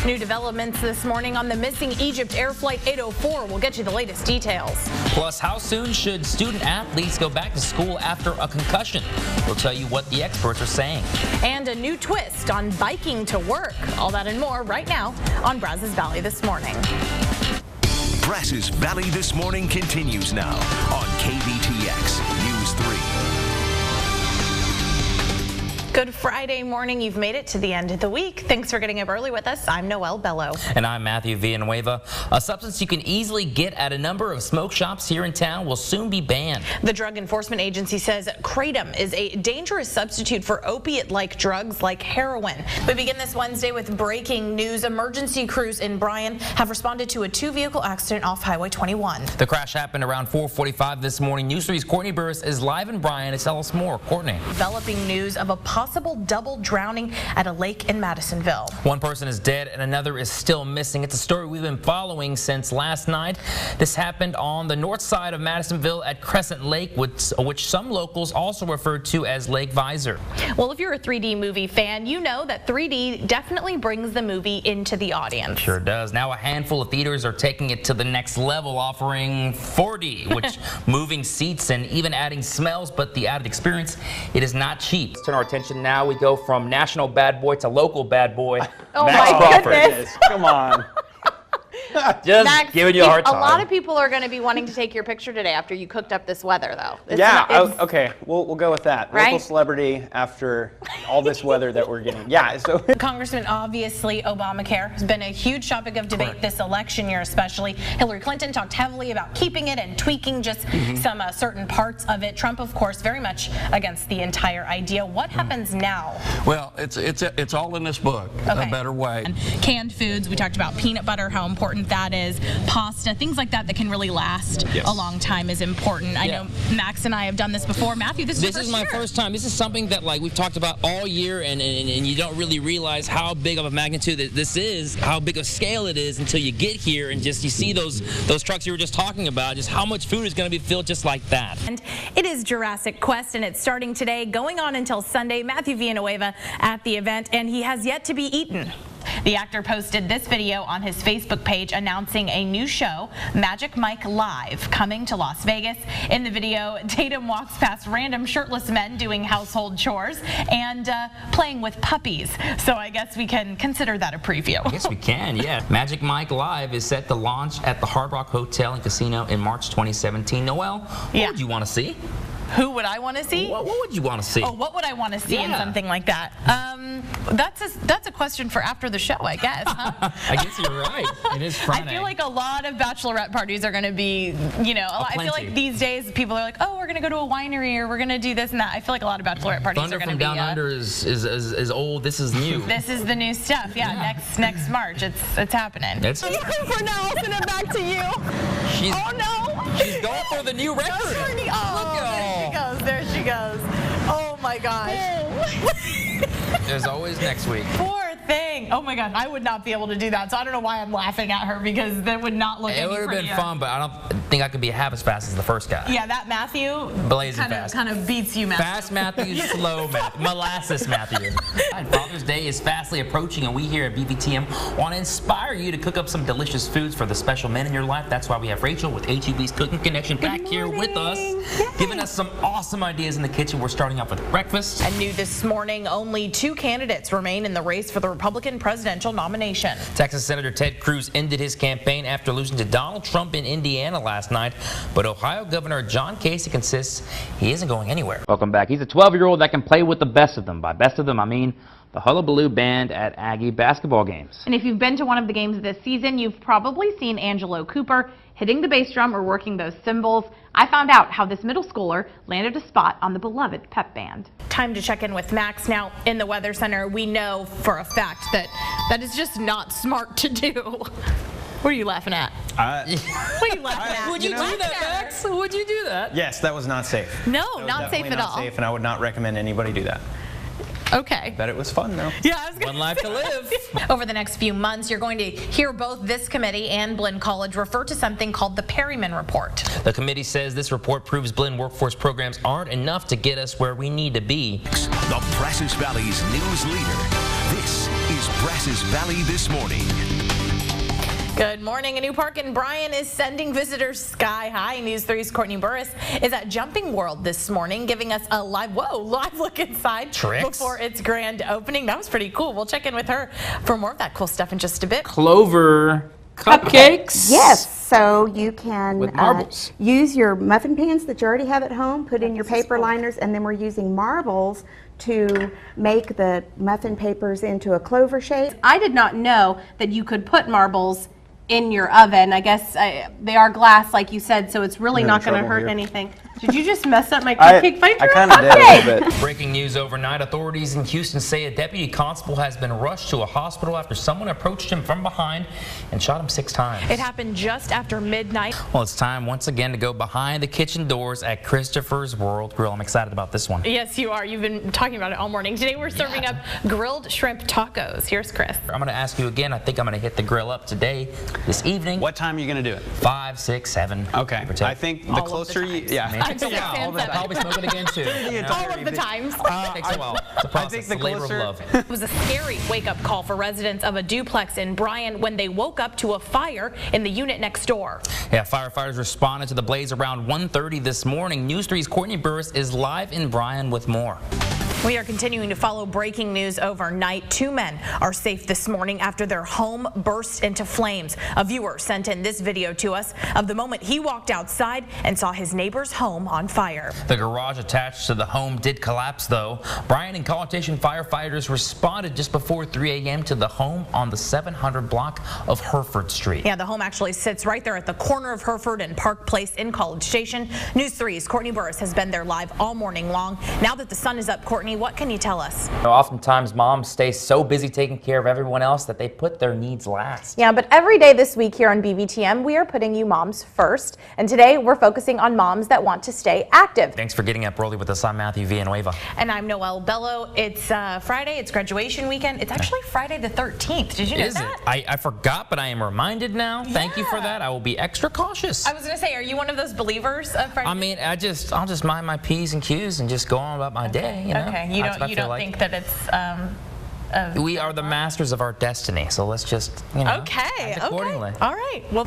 New developments this morning on the missing Egypt Air Flight 804. We'll get you the latest details. Plus, how soon should student athletes go back to school after a concussion? We'll tell you what the experts are saying. And a new twist on biking to work. All that and more right now on Brazos Valley This Morning. Brazos Valley This Morning continues now on KBTX News 3. Good Friday morning. You've made it to the end of the week. Thanks for getting up early with us. I'm Noelle Bellow. And I'm Matthew Villanueva. A substance you can easily get at a number of smoke shops here in town will soon be banned. The Drug Enforcement Agency says kratom is a dangerous substitute for opiate-like drugs like heroin. We begin this Wednesday with breaking news. Emergency crews in Bryan have responded to a two-vehicle accident off Highway 21. The crash happened around 4:45 this morning. News 3's Courtney Burris is live in Bryan to tell us more. Courtney. Developing news of a possible double drowning at a lake in Madisonville. One person is dead and another is still missing. It's a story we've been following since last night. This happened on the north side of Madisonville at Crescent Lake, which some locals also refer to as Lake Visor. Well, if you're a 3D movie fan, you know that 3D definitely brings the movie into the audience. Sure does. Now a handful of theaters are taking it to the next level, offering 4D, which moving seats and even adding smells, but the added experience, it is not cheap. Let's turn our attention now. We go from national bad boy to local bad boy. Oh Max my Crawford. goodness. Come on. Just Max, giving you a hard time. A lot of people are going to be wanting to take your picture today after you cooked up this weather, though. Okay, we'll go with that. Right? Local celebrity after all this weather that we're getting. Yeah, so. Congressman, obviously, Obamacare has been a huge topic of debate this election year, especially. Hillary Clinton talked heavily about keeping it and tweaking just some certain parts of it. Trump, of course, very much against the entire idea. What happens now? Well, it's all in this book, A Better Way. Canned foods, we talked about peanut butter, how important that is, pasta, things like that that can really last a long time is important. I know Max and I have done this before. Matthew, this is my first time. This is something that we've talked about all year, and you don't really realize how big of a magnitude this is, how big of scale it is until you get here and just you see those trucks you were just talking about, just how much food is going to be filled just like that. And it is Jurassic Quest, and it's starting today, going on until Sunday. Matthew Villanueva at the event, and he has yet to be eaten. The actor posted this video on his Facebook page announcing a new show, Magic Mike Live, coming to Las Vegas. In the video, Tatum walks past random shirtless men doing household chores and playing with puppies. So I guess we can consider that a preview. I guess we can, yeah. Magic Mike Live is set to launch at the Hard Rock Hotel and Casino in March 2017. Noelle, what would you want to see? Who would I want to see? What would you want to see? Oh, what would I want to see in something like that? That's a question for after the show, I guess. Huh? I guess you're right. It is Friday. I feel like a lot of bachelorette parties are going to be, I feel like these days people are like, oh, we're going to go to a winery or we're going to do this and that. I feel like a lot of bachelorette parties Thunder are going to be. from Down Under is old. This is new. This is the new stuff. Yeah, next March, it's happening. For now, I'll send it back to you. Oh no! She's going for the new record. There she goes. Oh my gosh. There's always next week. Poor thing. Oh my God, I would not be able to do that. So I don't know why I'm laughing at her, because that would not look any prettier. It would have been fun, but I don't think I could be half as fast as the first guy. Yeah, that Matthew blazing fast. Kind of beats you, Matthew. Fast Matthew, slow Matthew, molasses Matthew. Father's Day is fastly approaching, and we here at BBTM want to inspire you to cook up some delicious foods for the special men in your life. That's why we have Rachel with HEB's Cooking Connection back here with us, giving us some awesome ideas in the kitchen. We're starting off with breakfast. And new this morning, only 2 candidates remain in the race for the Republican presidential nomination. Texas Senator Ted Cruz ended his campaign after losing to Donald Trump in Indiana last night, but Ohio Governor John Kasich insists he isn't going anywhere. Welcome back. He's a 12-year-old that can play with the best of them. By best of them, I mean the Hullabaloo Band at Aggie basketball games. And if you've been to one of the games this season, you've probably seen Angelo Cooper hitting the bass drum or working those cymbals. I found out how this middle schooler landed a spot on the beloved pep band. Time to check in with Max. Now, in the Weather Center, we know for a fact that is just not smart to do. What are you laughing at? What are you laughing at? Would you do that, Max? Would you do that? Yes, that was not safe. No, not safe at all. Not safe, and I would not recommend anybody do that. Okay. Bet it was fun, though. Yeah, I was One life to live. Over the next few months, you're going to hear both this committee and Blinn College refer to something called the Perryman Report. The committee says this report proves Blinn workforce programs aren't enough to get us where we need to be. The Brazos Valley's news leader, This is Brazos Valley This Morning. Good morning. A new park in Bryan is sending visitors sky high. News 3's Courtney Burris is at Jumping World this morning, giving us a live look inside before its grand opening. That was pretty cool. We'll check in with her for more of that cool stuff in just a bit. Clover cupcakes? Yes, so you can With marbles. use your muffin pans that you already have at home, put in your paper liners, and then we're using marbles to make the muffin papers into a clover shape. I did not know that you could put marbles in your oven. I guess they are glass, like you said, so it's really not going to hurt anything. Did you just mess up my cupcake fighter? I kind of did a little bit. Breaking news overnight, authorities in Houston say a deputy constable has been rushed to a hospital after someone approached him from behind and shot him 6 times. It happened just after midnight. Well, it's time once again to go behind the kitchen doors at Christopher's World Grill. I'm excited about this one. Yes, you are. You've been talking about it all morning. Today we're serving up grilled shrimp tacos. Here's Chris. I'm going to ask you again. I think I'm going to hit the grill up today, this evening. What time are you going to do it? 5, 6, 7. Okay. I think the closer you... Yeah. It takes a while. I'll probably smoke it again too. All of the times. It takes a while. It's a process. I think the It's a labor of closer... love. It was a scary wake-up call for residents of a duplex in Bryan when they woke up to a fire in the unit next door. Yeah, firefighters responded to the blaze around 1:30 this morning. News 3's Courtney Burris is live in Bryan with more. We are continuing to follow breaking news overnight. 2 men are safe this morning after their home burst into flames. A viewer sent in this video to us of the moment he walked outside and saw his neighbor's home on fire. The garage attached to the home did collapse, though. Bryan and College Station firefighters responded just before 3 a.m. to the home on the 700 block of Hereford Street. Yeah, the home actually sits right there at the corner of Hereford and Park Place in College Station. News 3's Courtney Burris has been there live all morning long. Now that the sun is up, Courtney, what can you tell us? Oftentimes moms stay so busy taking care of everyone else that they put their needs last. Yeah, but every day this week here on BVTM, we are putting you moms first. And today we're focusing on moms that want to stay active. Thanks for getting up early with us. I'm Matthew Villanueva. And I'm Noelle Bellow. It's Friday. It's graduation weekend. It's actually Friday the 13th. Did you know that? I forgot, but I am reminded now. Thank you for that. I will be extra cautious. I was going to say, are you one of those believers of Friday? I mean, I'll just mind my P's and Q's and just go on about my day. You know? Okay. You don't think that it's we are the masters of our destiny, so let's just, act accordingly. All right. Well,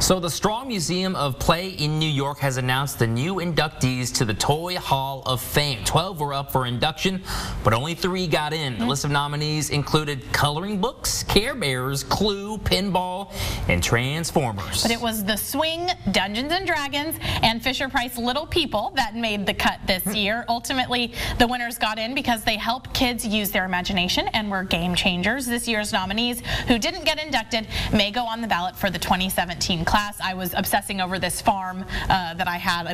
so the Strong Museum of Play in New York has announced the new inductees to the Toy Hall of Fame. 12 were up for induction, but only 3 got in. The list of nominees included coloring books, Care Bears, Clue, Pinball, and Transformers. but it was The Swing, Dungeons and Dragons, and Fisher-Price Little People that made the cut this year. Ultimately, the winners got in because they help kids use their imagination and were game changers. This year's nominees who didn't get inducted may go on the ballot for the 2017 class. I was obsessing over this farm that I had. I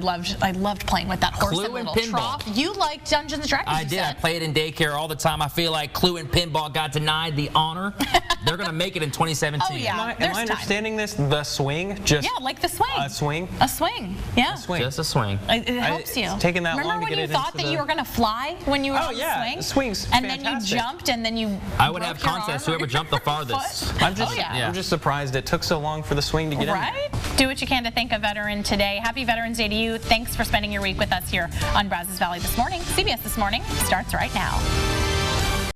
loved playing with that horse Clue and little and pinball. trough. You liked Dungeons and Dragons. I did. I played in daycare all the time. I feel like Clue and Pinball got denied the honor. They're going to make it in 2017. Oh, yeah. Am I understanding this? The swing? Just Yeah, like the swing. a swing? A swing. Yeah. Swing. Just a swing. It helps you. It's taken that Remember long to when get you it thought into that the- you were going to fly when you were on yeah. the swing? The swing's And then you fantastic. jumped and then you I would broke have your contests. arm or Whoever jumped the your farthest. foot. I'm just, Oh, yeah. I'm just surprised it took so long for the swing to get in. Right? Do what you can to thank a veteran today. Happy Veterans Day to you. Thanks for spending your week with us here on Brazos Valley This Morning. CBS This Morning starts right now.